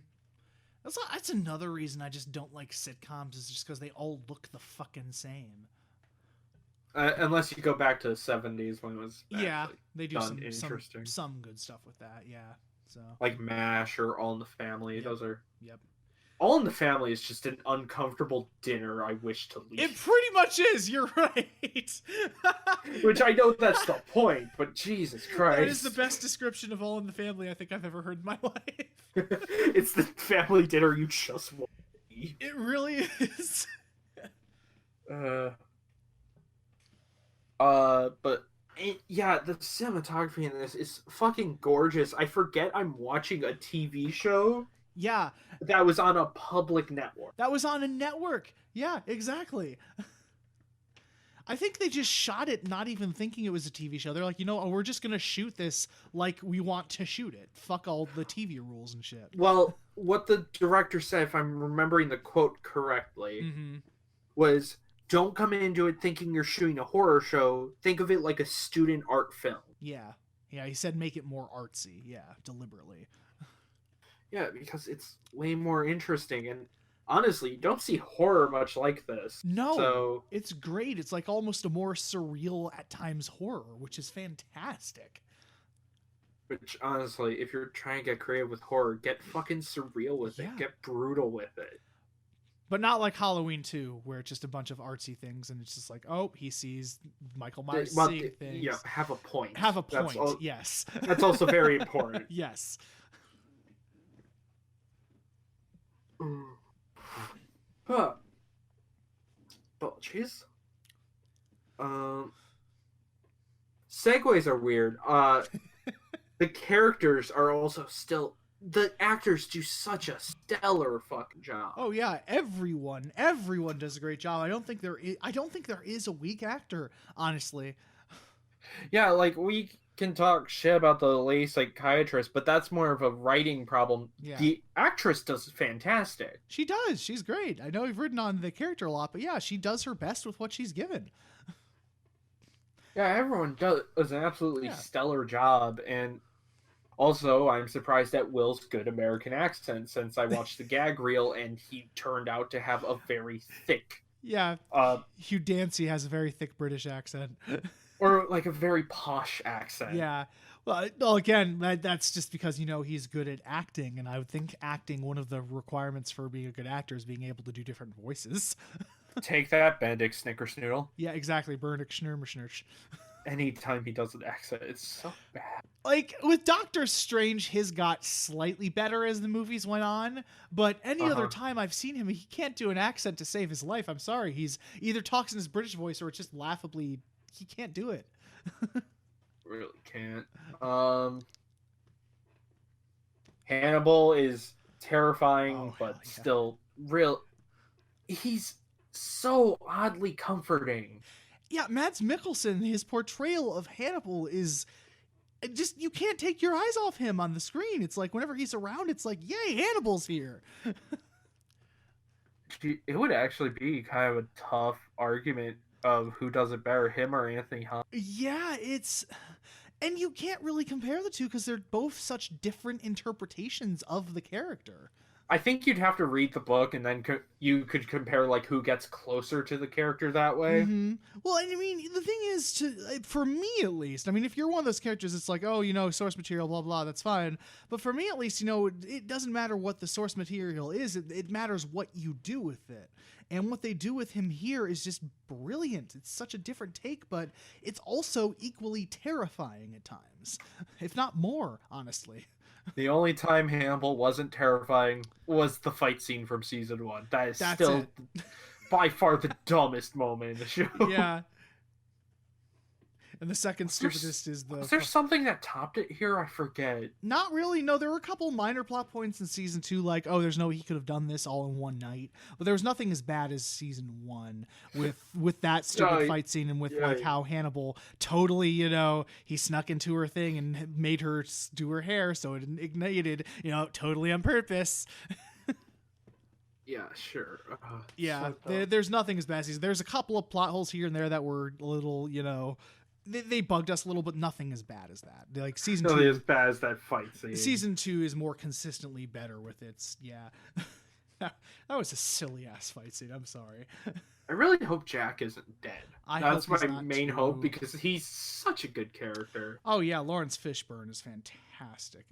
A: That's another reason I just don't like sitcoms, is just because they all look the fucking same.
C: Unless you go back to the 70s when it was
A: they do some good stuff with that, so
C: like MASH or All in the Family.
A: Yep.
C: Those are
A: yep.
C: All in the Family is just an uncomfortable dinner I wish to leave.
A: It pretty much is. You're right.
C: Which I know that's the point, but Jesus Christ,
A: that is the best description of All in the Family I think I've ever heard in my life.
C: It's the family dinner you just want to eat.
A: It really is.
C: But the cinematography in this is fucking gorgeous. I forget I'm watching a TV show.
A: Yeah.
C: That was on a public network.
A: That was on a network. Yeah, exactly. I think they just shot it not even thinking it was a TV show. They're like, we're just going to shoot this like we want to shoot it. Fuck all the TV rules and shit.
C: Well, what the director said, if I'm remembering the quote correctly, was, don't come into it thinking you're shooting a horror show. Think of it like a student art film.
A: Yeah. Yeah, he said make it more artsy. Yeah, deliberately.
C: Yeah, because it's way more interesting. And honestly, you don't see horror much like this.
A: No,
C: so
A: it's great. It's like almost a more surreal at times horror, which is fantastic.
C: Which, honestly, if you're trying to get creative with horror, get fucking surreal with it. Get brutal with it.
A: But not like Halloween 2, where it's just a bunch of artsy things, and it's just like, oh, he sees Michael Myers seeing things.
C: Yeah, have a point.
A: Have a point, yes.
C: That's also very important.
A: Yes.
C: Huh. But, jeez. Segues are weird. The characters are also still... The actors do such a stellar fucking job.
A: Oh yeah, everyone does a great job. I don't think there is a weak actor, honestly.
C: Yeah, like we can talk shit about the lady psychiatrist, but that's more of a writing problem. Yeah. The actress does fantastic.
A: She does. She's great. I know we've written on the character a lot, but yeah, she does her best with what she's given.
C: Yeah, everyone does an absolutely stellar job, and also, I'm surprised at Will's good American accent, since I watched the gag reel and he turned out to have a very thick...
A: Yeah, Hugh Dancy has a very thick British accent.
C: Or like a very posh accent.
A: Yeah. Well, again, that's just because, he's good at acting, and I would think acting, one of the requirements for being a good actor is being able to do different voices.
C: Take that, Benedict Snickersnoodle.
A: Yeah, exactly, Benedict Schnurmerschnurch.
C: Anytime he does an accent, it's so bad.
A: Like, with Doctor Strange, his got slightly better as the movies went on, but any other time I've seen him, he can't do an accent to save his life. I'm sorry. He's either talks in his British voice or it's just laughably, he can't do it.
C: Really can't. Hannibal is terrifying, but still real. He's so oddly comforting.
A: Yeah, Mads Mikkelsen, his portrayal of Hannibal is just, you can't take your eyes off him on the screen. It's like whenever he's around, it's like, yay, Hannibal's here.
C: It would actually be kind of a tough argument of who does it better, him or Anthony Hopkins.
A: Yeah, and you can't really compare the two because they're both such different interpretations of the character.
C: I think you'd have to read the book, and then you could compare like who gets closer to the character that way.
A: Mm-hmm. Well, I mean, the thing is, for me at least, I mean, if you're one of those characters, it's like, oh, source material, blah blah, that's fine. But for me at least, it doesn't matter what the source material is. It matters what you do with it. And what they do with him here is just brilliant. It's such a different take, but it's also equally terrifying at times, if not more, honestly.
C: The only time Hannibal wasn't terrifying was the fight scene from season 1. That's still by far the dumbest moment in the show.
A: Yeah. And the second stupidest is the...
C: Was there something that topped it here? I forget.
A: Not really. No, there were a couple minor plot points in season 2, like, there's no way he could have done this all in one night. But there was nothing as bad as season 1 with that stupid fight scene and with how Hannibal totally, he snuck into her thing and made her do her hair so it ignited, totally on purpose.
C: Yeah, sure.
A: Yeah, there's nothing as bad as season. There's a couple of plot holes here and there that were a little, They bugged us a little, but nothing as bad as that. Like season 2,
C: as bad as that fight scene.
A: Season 2 is more consistently better with its. Yeah, that was a silly ass fight scene. I'm sorry.
C: I really hope Jack isn't dead. That's my main hope because he's such a good character.
A: Oh yeah, Lawrence Fishburne is fantastic.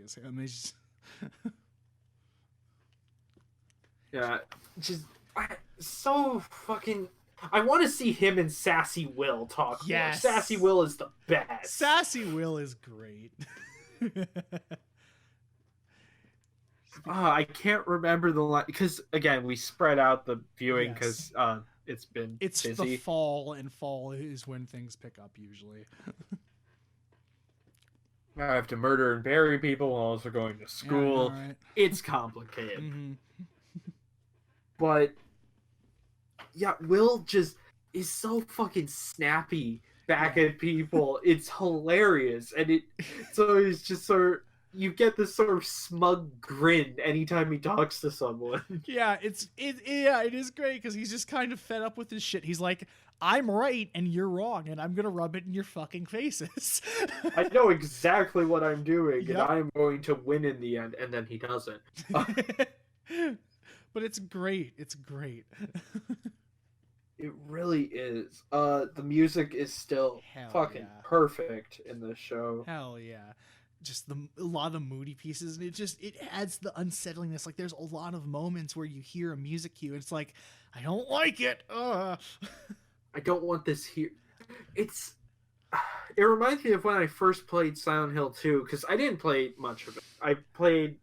C: Yeah, just so fucking. I want to see him and Sassy Will talk.
A: Yes.
C: More. Sassy Will is the best.
A: Sassy Will is great.
C: I can't remember the line because again we spread out the viewing because it's busy.
A: The fall, and fall is when things pick up usually.
C: I have to murder and bury people while also going to school. Yeah, right. It's complicated. Mm-hmm. But yeah, Will just is so fucking snappy back at people. It's hilarious, and it's just sort of, you get this sort of smug grin anytime he talks to someone.
A: Yeah, it is great because he's just kind of fed up with his shit. He's like, I'm right and you're wrong, and I'm gonna rub it in your fucking faces.
C: I know exactly what I'm doing,
A: Yep.
C: and I'm going to win in the end, and then he doesn't.
A: But it's great. It's great.
C: It really is. The music is still
A: Hell
C: fucking
A: yeah.
C: perfect in this show.
A: Hell yeah. Just a lot of the moody pieces, and it adds the unsettlingness. Like there's a lot of moments where you hear a music cue, and it's like, I don't like it.
C: I don't want this here. It reminds me of when I first played Silent Hill 2, because I didn't play much of it. I played,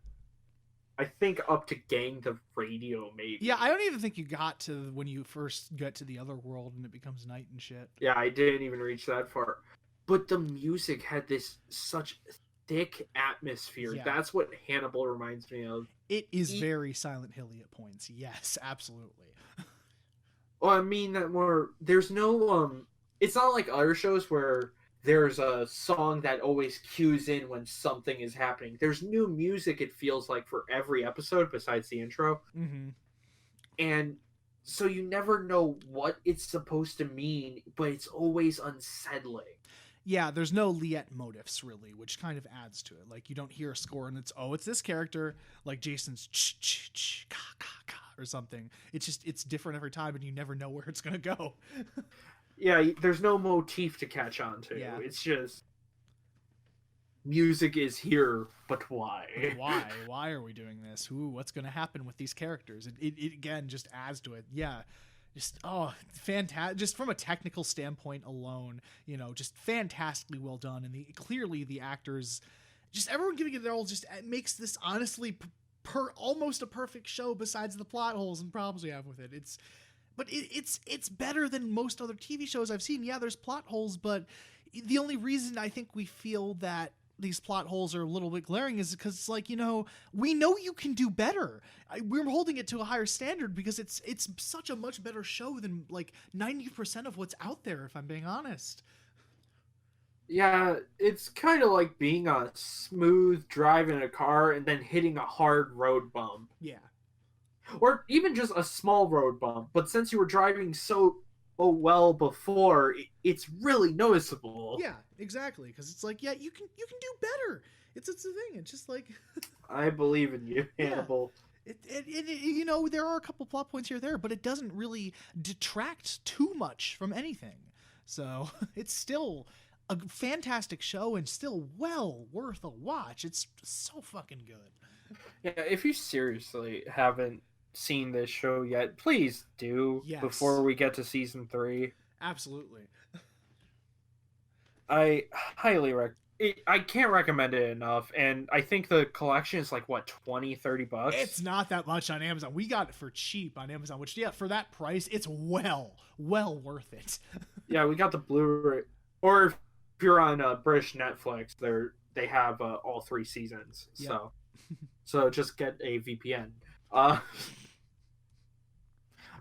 C: I think, up to Gang the Radio, maybe.
A: Yeah, I don't even think you got to when you first get to the other world and it becomes night and shit.
C: Yeah, I didn't even reach that far. But the music had this such thick atmosphere.
A: Yeah.
C: That's what Hannibal reminds me of.
A: It is very Silent Hill-y at points. Yes, absolutely.
C: Well, I mean that more. There's no It's not like other shows where there's a song that always cues in when something is happening. There's new music. It feels like for every episode besides the intro, and so you never know what it's supposed to mean, but it's always unsettling.
A: Yeah, there's no Liette motifs really, which kind of adds to it. Like you don't hear a score and it's this character, like Jason's ch ka ka ka or something. It's different every time, and you never know where it's gonna go.
C: Yeah, there's no motif to catch on to.
A: Yeah.
C: It's just music is here, but why?
A: Why are we doing this? What's gonna happen with these characters? It again just adds to it. Yeah. Just fantastic! Just from a technical standpoint alone, just fantastically well done, and clearly the actors, just everyone giving it their all, just makes this honestly almost a perfect show. Besides the plot holes and problems we have with it, it's better than most other TV shows I've seen. Yeah, there's plot holes, but the only reason I think we feel that these plot holes are a little bit glaring is because it's like, we know you can do better. We're holding it to a higher standard because it's such a much better show than like 90% of what's out there, if I'm being honest.
C: Yeah, it's kind of like being a smooth drive in a car and then hitting a hard road bump.
A: Yeah.
C: Or even just a small road bump, but since you were driving so well before, it's really noticeable.
A: Yeah, exactly, because it's like, yeah, you can do better. It's a thing. It's just like
C: I believe in you, Hannibal.
A: There are a couple plot points here or there, but it doesn't really detract too much from anything. So it's still a fantastic show and still well worth a watch. It's so fucking good.
C: Yeah, if you seriously haven't seen this show yet, please do.
A: Yes.
C: Before we get to season 3.
A: Absolutely.
C: I highly I can't recommend it enough, and I think the collection is like what, $20-$30? It's
A: not that much on Amazon. We got it for cheap on Amazon, which for that price, it's well worth it.
C: Yeah, we got the Blu-ray, or if you're on British Netflix, they have all 3 seasons.
A: Yep.
C: So just get a VPN.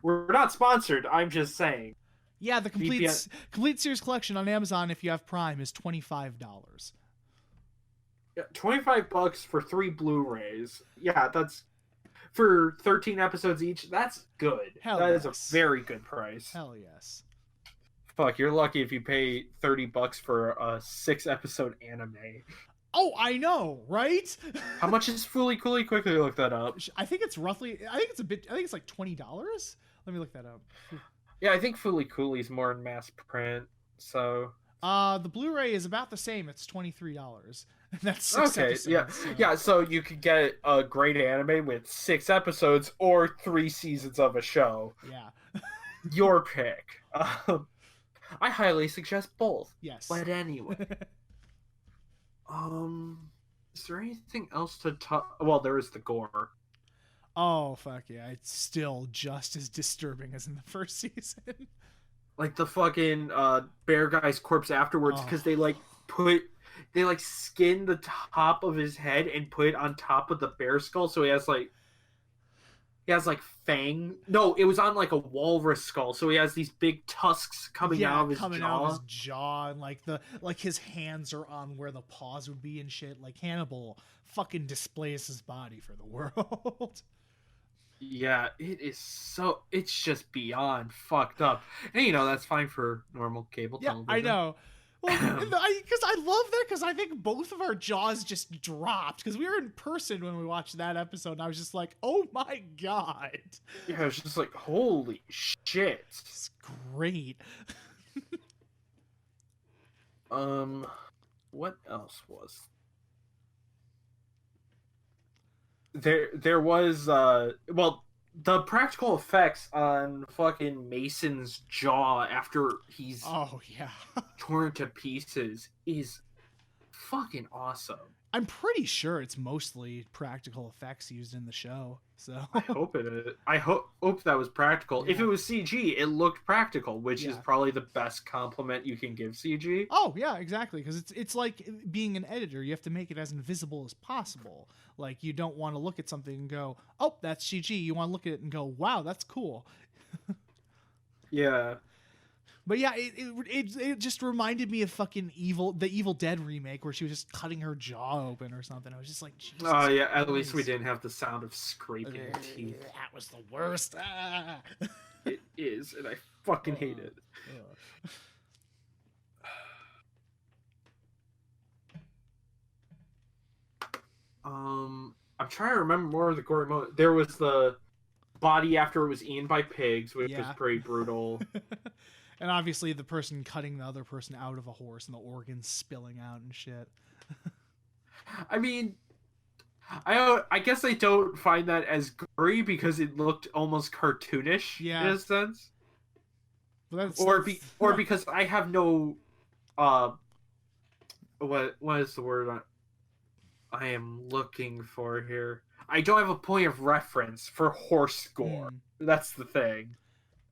C: We're not sponsored. I'm just saying.
A: Yeah, the complete series collection on Amazon, if you have Prime, is $25.
C: Yeah, $25 for 3 Blu-rays. Yeah, that's for 13 episodes each. That's good. That is a very good price.
A: Hell yes.
C: Fuck, you're lucky if you pay $30 for a 6-episode anime.
A: Oh, I know, right?
C: How much is Fooly Cooly? Quickly look that up.
A: I think it's roughly. I think it's like $20. Let me look that up.
C: Yeah, I think Fooly Cooly is more in mass print. So.
A: The Blu-ray is about the same. It's $23. That's 6 episodes.
C: Yeah,
A: so.
C: Yeah. So you could get a great anime with 6 episodes or 3 seasons of a show.
A: Yeah.
C: Your pick. I highly suggest both.
A: Yes.
C: But anyway. Is there anything else to talk? Well, there is the gore.
A: Oh, fuck yeah. It's still just as disturbing as in the first season.
C: Like the fucking bear guy's corpse afterwards, because they skin the top of his head and put it on top of the bear skull, so he has like he has like fang. No, it was on like a walrus skull, so he has these big tusks coming out of his
A: jaw, and like his hands are on where the paws would be and shit. Like Hannibal fucking displays his body for the world.
C: Yeah, it's just beyond fucked up. And that's fine for normal cable television.
A: I know. Well, because I love that, because I think both of our jaws just dropped, because we were in person when we watched that episode, and I was just like, oh my god.
C: Yeah, I was just like, holy shit.
A: It's great.
C: What else was there was the practical effects on fucking Mason's jaw after he's torn to pieces is fucking awesome.
A: I'm pretty sure it's mostly practical effects used in the show. So
C: I hope it is. I hope that was practical. Yeah. If it was CG, it looked practical, which is probably the best compliment you can give CG.
A: Oh yeah, exactly. Because it's like being an editor. You have to make it as invisible as possible. Like you don't want to look at something and go, "Oh, that's CG." You want to look at it and go, "Wow, that's cool."
C: Yeah.
A: But yeah, it just reminded me of fucking the Evil Dead remake where she was just cutting her jaw open or something. I was just like, Jesus
C: oh yeah, at least we didn't have the sound of scraping teeth.
A: That was the worst.
C: It is, and I fucking hate it. I'm trying to remember more of the gory moment. There was the body after it was eaten by pigs, which was pretty brutal.
A: And obviously the person cutting the other person out of a horse and the organs spilling out and shit.
C: I mean, I guess I don't find that as gory because it looked almost cartoonish in a sense. Well, or because I have no what is the word I am looking for here? I don't have a point of reference for horse gore. That's the thing.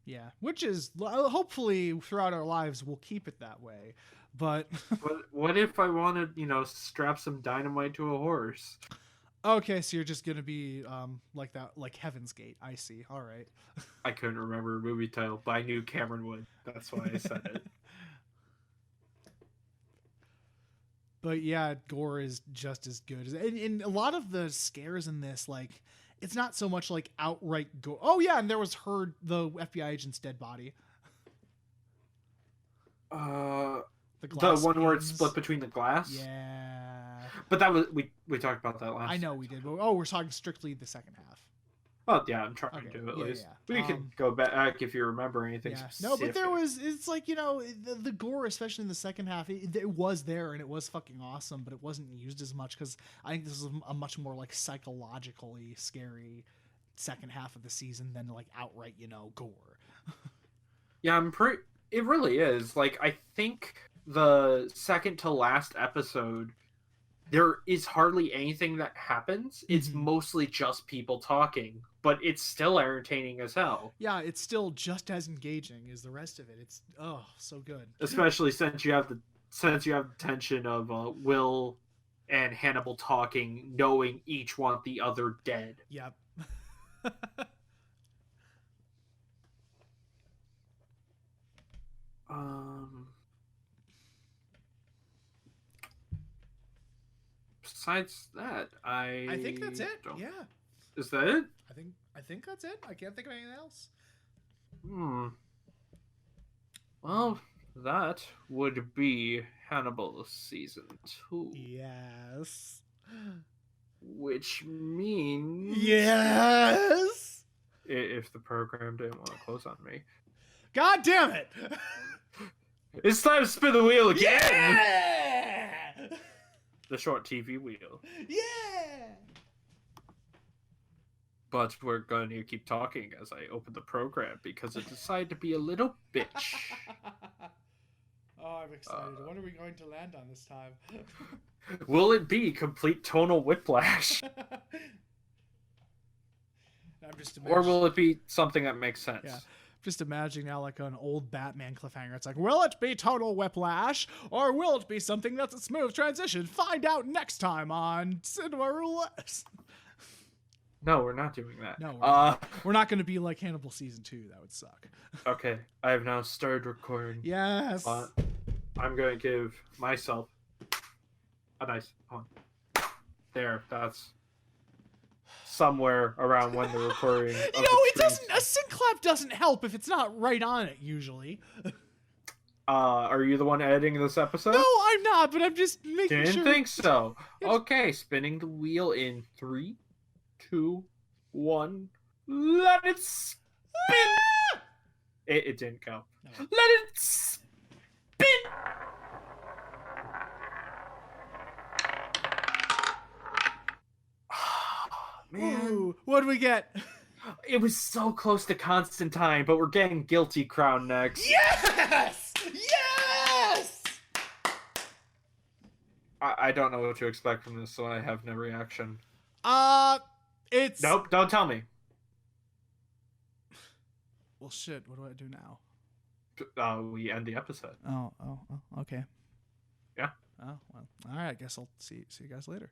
A: Yeah, which is hopefully throughout our lives we'll keep it that way. But
C: what if I wanted, strap some dynamite to a horse?
A: Okay, so you're just gonna be like that, like Heaven's Gate. I see. All right.
C: I couldn't remember a movie title, but I knew Cameron would. That's why I said it.
A: But yeah, gore is just as good. And a lot of the scares in this, like, it's not so much like outright gore. Oh yeah, and there was the FBI agent's dead body.
C: The one where it's split between the glass?
A: Yeah.
C: But that was we talked about that last.
A: I know we did. But we're talking strictly the second half.
C: Oh yeah, I'm trying to at least. Yeah. We can go back if you remember anything specific.
A: No, but it's like, the gore, especially in the second half, it was there and it was fucking awesome, but it wasn't used as much because I think this is a much more like psychologically scary second half of the season than like outright, gore.
C: Yeah, it really is. Like, I think the second to last episode, there is hardly anything that happens. It's mostly just people talking, but it's still entertaining as hell.
A: Yeah, it's still just as engaging as the rest of it. It's so good.
C: Especially since you have the tension of Will and Hannibal talking, knowing each want the other dead.
A: Yep.
C: Besides that,
A: I think that's it. Yeah.
C: Is that it?
A: I think that's it. I can't think of anything else.
C: Well, that would be Hannibal season 2.
A: Yes.
C: Which means
A: yes.
C: If the program didn't want to close on me.
A: God damn it!
C: It's time to spin the wheel again.
A: Yeah!
C: The short TV wheel.
A: Yeah.
C: But we're going to keep talking as I open the program because it decided to be a little bitch.
A: Oh, I'm excited. What are we going to land on this time?
C: Will it be complete tonal whiplash? Or will it be something that makes sense?
A: Yeah. Just imagining now like an old Batman cliffhanger. It's like, will it be total whiplash or will it be something that's a smooth transition? Find out next time on Cinema Roulette.
C: No, we're not doing that.
A: No, we're not going to be like Hannibal season 2. That would suck.
C: Okay, I have now started recording.
A: Yes.
C: I'm going to give myself a nice one. There, that's somewhere around when the recording.
A: It doesn't. A sync clap doesn't help if it's not right on it usually.
C: Are you the one editing this episode?
A: No, I'm not. But I'm just making sure.
C: Didn't think so. Okay, spinning the wheel in 3, 2, 1. Let it spin. It didn't go. No. Let it spin. Man,
A: ooh, what do we get?
C: It was so close to Constantine, but we're getting Guilty Crown next.
A: Yes! Yes!
C: I don't know what to expect from this, so I have no reaction.
A: It's...
C: Nope, don't tell me.
A: Well, shit, what do I do now?
C: We end the episode.
A: Oh, okay.
C: Yeah.
A: Oh, well, alright, I guess I'll see you guys later.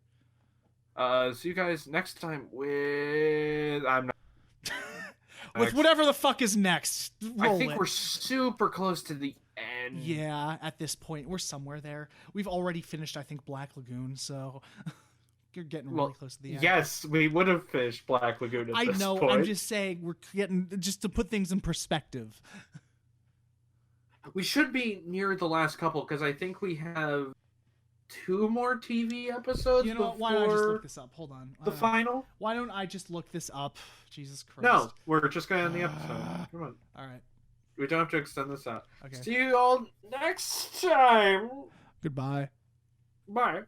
C: See you guys next time with... I'm not...
A: with whatever the fuck is next.
C: I think we're super close to the end.
A: Yeah, at this point. We're somewhere there. We've already finished, I think, Black Lagoon, so... You're getting really close to the end.
C: Yes, we would have finished Black Lagoon at this point.
A: I'm just saying, we're getting... Just to put things in perspective.
C: We should be near the last couple, because I think we have 2 more TV episodes.
A: You know what? Why don't I just look this up? Hold on.
C: The final?
A: Why don't I just look this up? Jesus Christ.
C: No, we're just going to end the episode. Come on.
A: All right.
C: We don't have to extend this out.
A: Okay.
C: See you all next time.
A: Goodbye.
C: Bye.